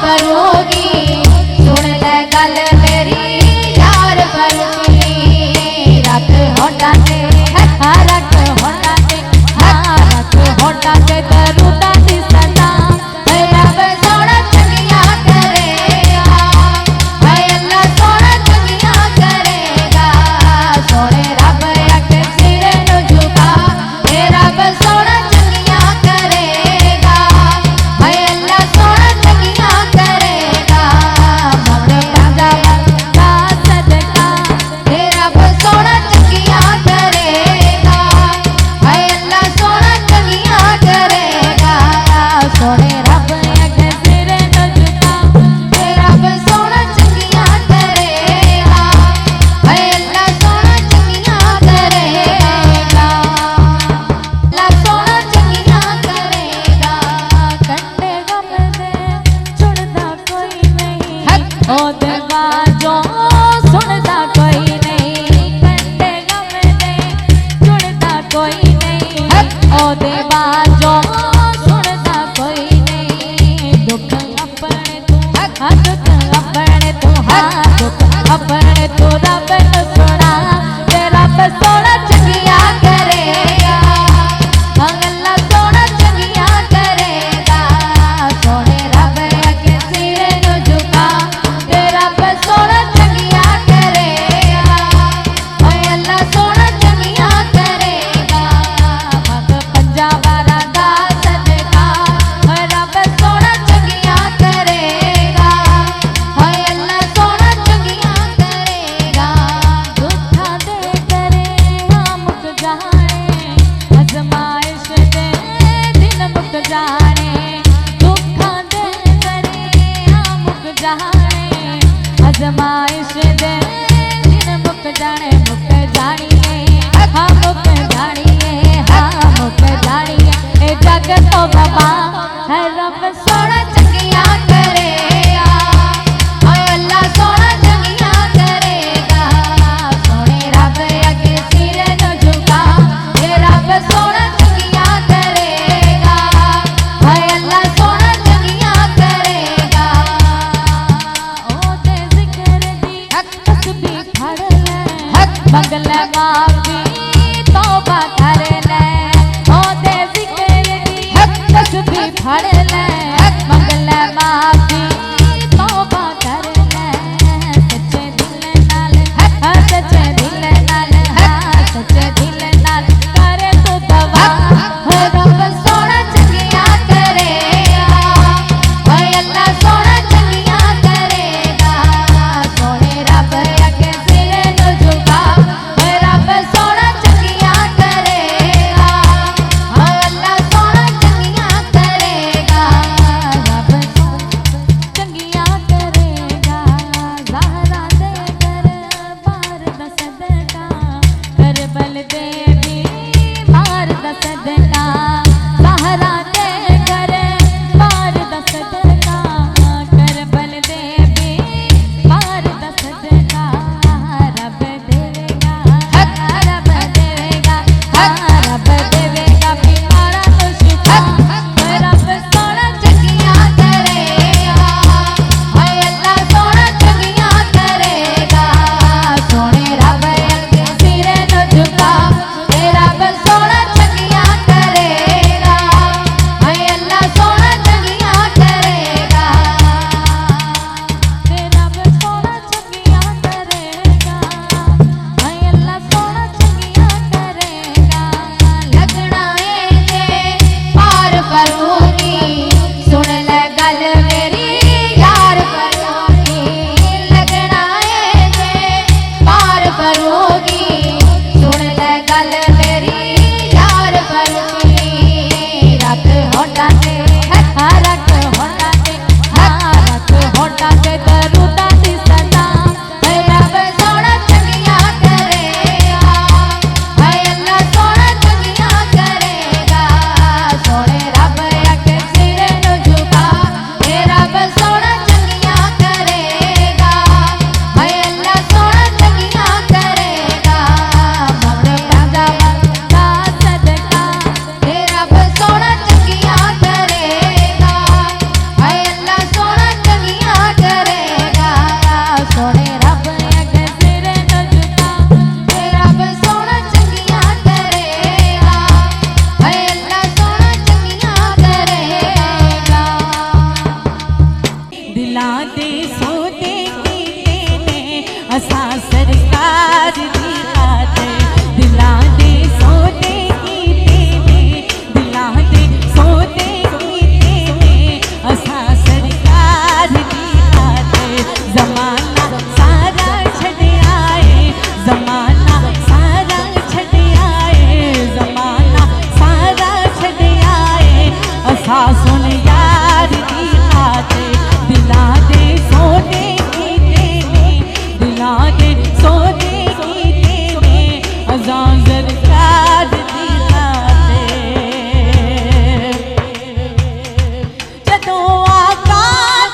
करूंगी सुन ले गल मेरी यार करूंगी रख होटा से रख होटा से रख होटा से करूँगा सदा रब सोना चंगिया करेगा अल्लाह सोना चंगिया करेगा सोने रब अगे सिर नु झुका रब सोना चंगिया करेगा अल्लाह सोना चंगिया करेगा मंगे पंजा का सदका रब सोना चंगिया करेगा अल्लाह सोना चंगिया करेगा सोने रब अगे सिर नु झुका रब सोना चंगिया करेगा अल्लाह सोना चंगिया करेगा अल्लाह सोना चंगिया करेगा कंडे गम दे सुनदा कोई नहीं ओ देवा जो सुनदा कोई नहीं कंडे गम दे सुनदा कोई नहीं ओ देवा जो सुनदा कोई नहीं दुख अपने तू दुख अपने तू दुख अपने तू रब नु सुना ते रब सोना चंगिया करेगा अल्लाह सोना चंगिया करेगा सोने रब अगे सिर नु झुका ते दिला दे सोते कीते ने असा सरकार दी खातिर दिला दे सोते कीते ने दिला दे सोते कीते ने असा सरकार दी खातिर जमाना सारा छड़ आए जमाना सारा छड़ आए जमाना सारा छड़ आए असा सुन यार दी खातिर दिला दे सोते कीते ने दिला दे सोते कीते ने अज़ां ज़रकार दी खातिर जदों आका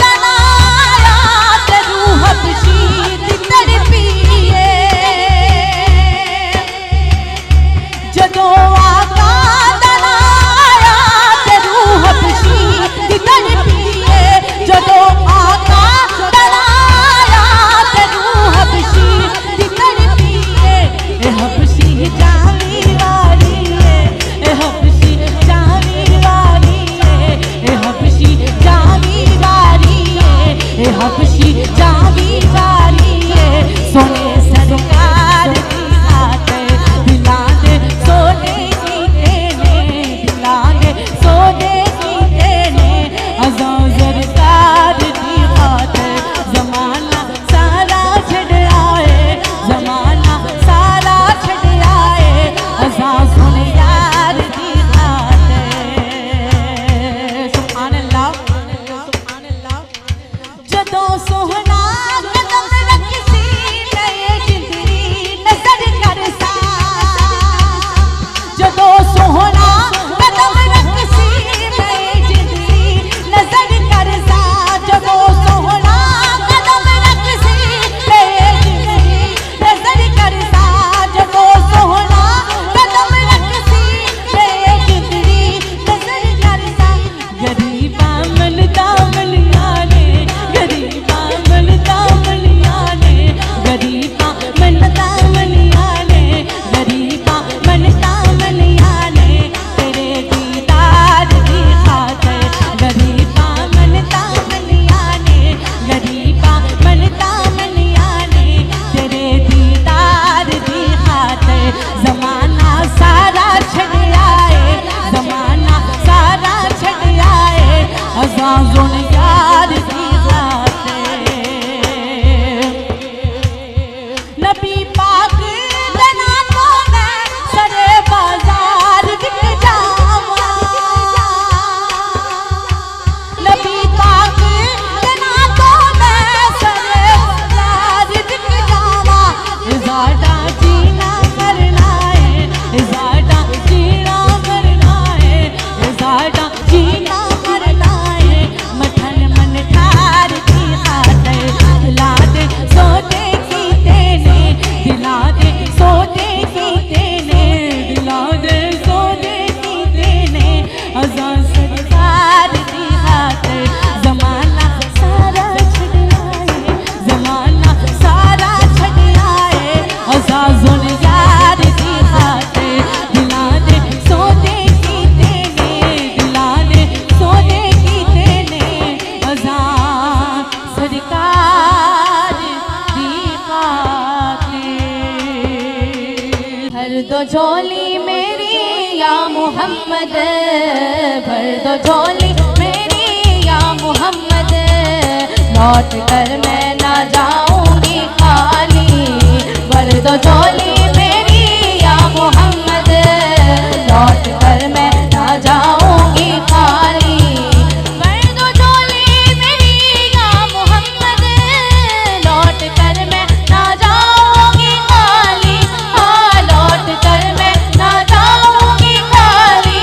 दा नाम आया ते रूह हबशी दी तड़पीए जदों आका दा नाम आया ते रूह हबशी दी तड़पीए जदों आका दा नाम आया ते रूह हबशी दी तड़पीए ए हबशी जावी वाली ए हबशी जावी वाली ए हबशी जावी वाली ए हबशी जावी वाली सोने सरकार दी खातिर दिला दे सोने कीते ने दिला दे सोने कीते ने अज़ां ज़रकार दी खातिर जमाना सारा छड़ आए जमाना सारा छड़ आए अज़ां सुन यार दी खातिर सुभान अल्लाह सुभान अल्लाह जदों सोहना कदम रखसी नए जिंदगी नजर करसा जदों सोहना कदम रखसी नए जिंदगी नजर करसा जदों सोहना कदम रखसी नए जिंदगी नजर करसा जदों सोहना कदम रखसी नए जिंदगी नजर करसा गरीबा मनदा मलिया ने गरीबा मनदा मलिया ने गरीबा मनदा मलिया ने गरीबा मनदा मलिया ने तेरे दीदार दी खातिर गरीबा मनदा मलिया ने गरीबा मनदा मलिया ने तेरे दीदार दी खातिर जमाना सारा छड़ आए जमाना सारा छड़ आए अज़ां सुन यार दी खातिर नबी पाक दे नामों मैं सरे बाजार बिक जावा नबी पाक दे नामों मैं सरे बाजार बिक जावा ज़ादा जीना मरना है ज़ादा जीना मरना है ज़ादा जीना मरना है मठन मन ठार दी खातिर दिला दे सोते कीते ने दिला दे सोते कीते ने दिला दे सोते कीते ने अज़ां सरकार दी खातिर जमाना सारा छड़ आए जमाना सारा छड़ आए अज़ां सुन यार दी खातिर दिला दे सोते कीते ने दिला दे सोते कीते ने अज़ां सरकार दी खातिर भर दो झोली मेरी या मोहम्मद भर दो झोली मेरी या मोहम्मद लौट कर मैं ना जाऊंगी खाली भर दो झोली मेरी या मोहम्मद लौट कर मैं ना जाऊंगी खाली भर दो झोली मेरी या मोहम्मद लौट कर मैं ना जाऊंगी खाली हाँ लौट कर मैं ना जाऊंगी खाली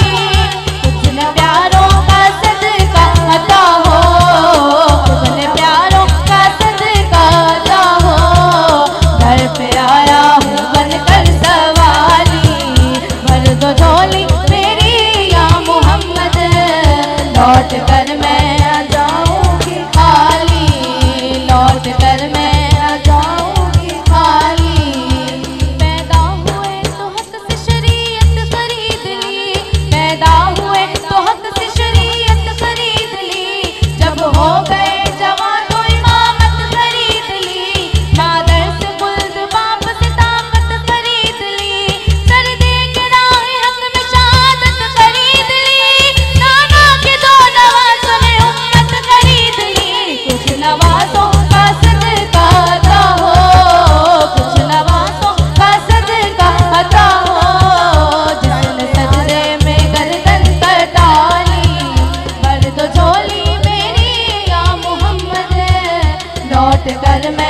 कुछ न प्यारों का सदका अता हो कुछ न प्यारों का सदका लौट कर मैं